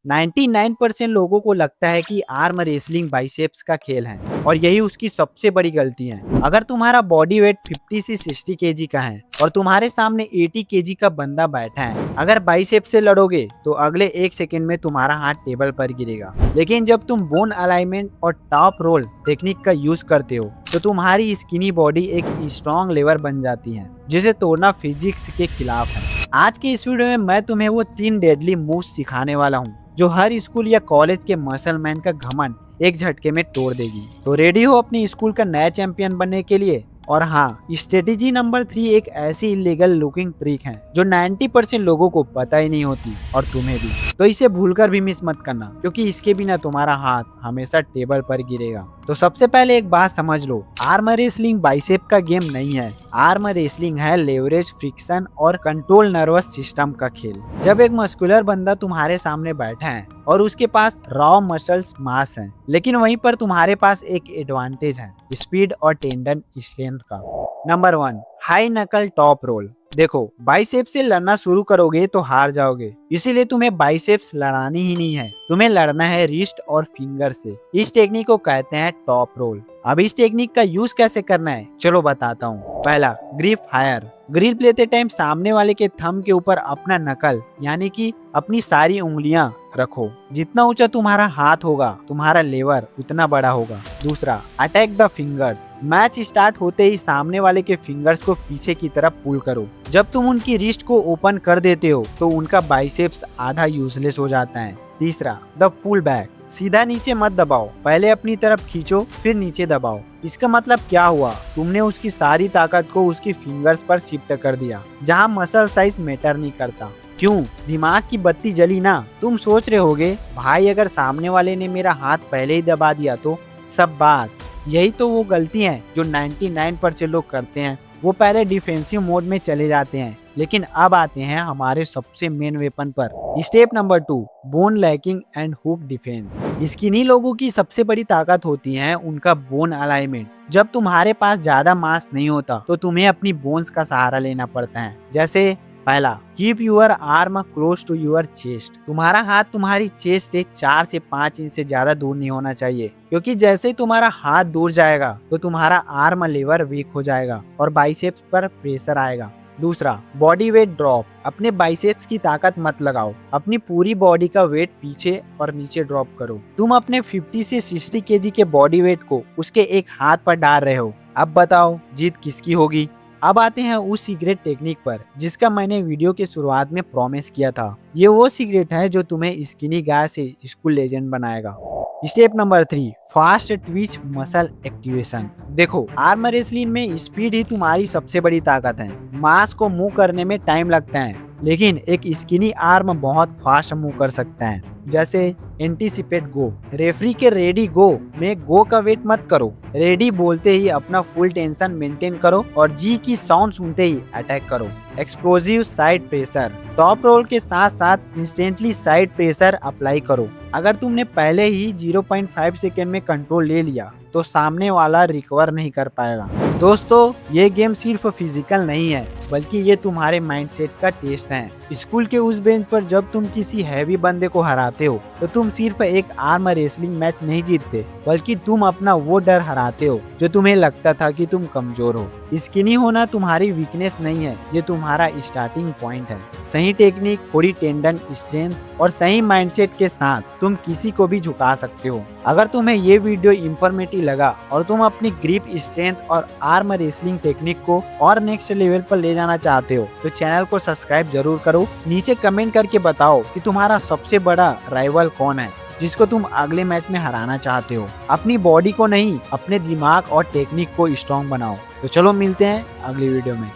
99% लोगों को लगता है कि आर्म रेसलिंग बाइसेप्स का खेल है और यही उसकी सबसे बड़ी गलती है। अगर तुम्हारा बॉडी वेट 50 से 60 केजी का है और तुम्हारे सामने 80 केजी का बंदा बैठा है, अगर बाइसेप्स से लड़ोगे तो अगले 1 सेकंड में तुम्हारा हाथ टेबल पर गिरेगा। लेकिन जब तुम बोन अलाइनमेंट और टॉप रोल टेक्निक का यूज करते हो तो तुम्हारी स्किनी बॉडी एक स्ट्रॉन्ग लेवर बन जाती है, जिसे तोड़ना फिजिक्स के खिलाफ है। आज के इस वीडियो में मैं तुम्हें वो 3 डेडली मूव्स सिखाने वाला हूँ जो हर स्कूल या कॉलेज के मसल मैन का घमंड एक झटके में तोड़ देगी। तो रेडी हो अपनी स्कूल का नया चैंपियन बनने के लिए? और हाँ, स्ट्रेटेजी नंबर 3 एक ऐसी इलीगल लुकिंग ट्रिक है जो 90% लोगों को पता ही नहीं होती, और तुम्हें भी। तो इसे भूलकर भी मिस मत करना, क्योंकि इसके बिना तुम्हारा हाथ हमेशा टेबल पर गिरेगा। तो सबसे पहले एक बात समझ लो, आर्म रेसलिंग बाइसेप का गेम नहीं है। आर्म रेसलिंग है लेवरेज, फ्रिक्शन और कंट्रोल नर्वस सिस्टम का खेल। जब एक मस्कुलर बंदा तुम्हारे सामने बैठा है और उसके पास रॉ मसल्स मास है, लेकिन वहीं पर तुम्हारे पास एक एडवांटेज है, स्पीड और टेंडन स्ट्रेंथ का। नंबर 1, हाई नकल टॉप रोल। देखो, बाइसेप्स से लड़ना शुरू करोगे तो हार जाओगे, इसीलिए तुम्हें बाइसेप्स लड़ानी ही नहीं है, तुम्हें लड़ना है रिस्ट और फिंगर से। इस टेक्निक को कहते हैं टॉप रोल। अब इस टेक्निक का यूज कैसे करना है चलो बताता हूँ। पहला, ग्रिप हायर। ग्रिप लेते टाइम सामने वाले के थंब के ऊपर अपना नकल यानी कि अपनी सारी उंगलियां रखो। जितना ऊंचा तुम्हारा हाथ होगा तुम्हारा लेवर उतना बड़ा होगा। दूसरा, attack the fingers. Match start होते ही सामने वाले के फिंगर्स को पीछे की तरफ पुल करो। जब तुम उनकी रिस्ट को ओपन कर देते हो तो उनका बाइसेप्स आधा यूजलेस हो जाता है। तीसरा, द पुल बैक। सीधा नीचे मत दबाओ, पहले अपनी तरफ खींचो फिर नीचे दबाओ। इसका मतलब क्या हुआ? तुमने उसकी सारी ताकत को उसकी फिंगर्स पर शिफ्ट कर दिया, जहां मसल साइज मैटर नहीं करता। क्यों? दिमाग की बत्ती जली ना? तुम सोच रहे होगे भाई अगर सामने वाले ने मेरा हाथ पहले ही दबा दिया तो? शाबाश, यही तो वो गलती है जो 99% लोग करते हैं। वो पहले डिफेंसिव मोड में चले जाते हैं, लेकिन अब आते हैं हमारे सबसे मेन वेपन पर। Step number 2, bone lacking and hook defence. Skinny लोगों की सबसे बड़ी ताकत होती है उनका बोन अलाइनमेंट। जब तुम्हारे पास ज्यादा मास नहीं होता तो तुम्हें अपनी बोन्स का सहारा लेना पड़ता है। जैसे पहला, keep your arm close to your chest. तुम्हारा हाथ तुम्हारी चेस्ट से 4 से 5 इंच से ज्यादा दूर नहीं होना चाहिए, क्योंकि जैसे ही तुम्हारा हाथ दूर जाएगा तो तुम्हारा आर्म लेवर वीक हो जाएगा और बाइसेप्स पर प्रेशर आएगा। दूसरा, बॉडी वेट ड्रॉप। अपने बाइसेप्स की ताकत मत लगाओ, अपनी पूरी बॉडी का वेट पीछे और नीचे ड्रॉप करो। तुम अपने 50 से 60 केजी के बॉडी वेट को उसके एक हाथ पर डाल रहे हो। अब बताओ जीत किसकी होगी? अब आते हैं उस सीक्रेट टेक्निक पर जिसका मैंने वीडियो के शुरुआत में प्रॉमिस किया था। ये वो सीक्रेट है जो तुम्हें स्किनी गाय से स्कूल लेजेंड बनाएगा। Step number 3, fast Twitch muscle activation. देखो, आर्म रेसलिंग में स्पीड ही तुम्हारी सबसे बड़ी ताकत है। मास को मूव करने में टाइम लगता है, लेकिन एक स्किनी आर्म बहुत फास्ट मूव कर सकता है। जैसे एंटीसिपेट गो। रेफरी के रेडी गो में गो का वेट मत करो, रेडी बोलते ही अपना फुल टेंशन मेंटेन करो और जी की साउंड सुनते ही अटैक करो। Explosive side pressure. Top roll के साथ साथ इंस्टेंटली साइड प्रेशर अप्लाई करो। अगर तुमने पहले ही 0.5 सेकेंड में कंट्रोल ले लिया तो सामने वाला रिकवर नहीं कर पाएगा। दोस्तों, ये गेम सिर्फ फिजिकल नहीं है, बल्कि ये तुम्हारे माइंडसेट का टेस्ट है। स्कूल के उस बेंच पर जब तुम किसी हैवी बंदे को हराते हो तो तुम सिर्फ एक आर्म रेसलिंग मैच नहीं जीतते, बल्कि तुम अपना वो डर हराते हो जो तुम्हें लगता था कि तुम कमजोर हो। स्किनी होना तुम्हारी वीकनेस नहीं है, ये तुम्हारा स्टार्टिंग पॉइंट है। सही टेक्निक, थोड़ी टेंडन स्ट्रेंथ और सही माइंडसेट के साथ तुम किसी को भी झुका सकते हो। अगर तुम्हें ये वीडियो इंफॉर्मेटिव लगा और तुम अपनी ग्रिप स्ट्रेंथ और आर्म रेसलिंग टेक्निक को और नेक्स्ट लेवल पर ले जाना चाहते हो तो चैनल को सब्सक्राइब जरूर करो। नीचे कमेंट करके बताओ कि तुम्हारा सबसे बड़ा राइवल कौन है जिसको तुम अगले मैच में हराना चाहते हो। अपनी बॉडी को नहीं, अपने दिमाग और टेक्निक को स्ट्रॉन्ग बनाओ। तो चलो मिलते हैं अगली वीडियो में।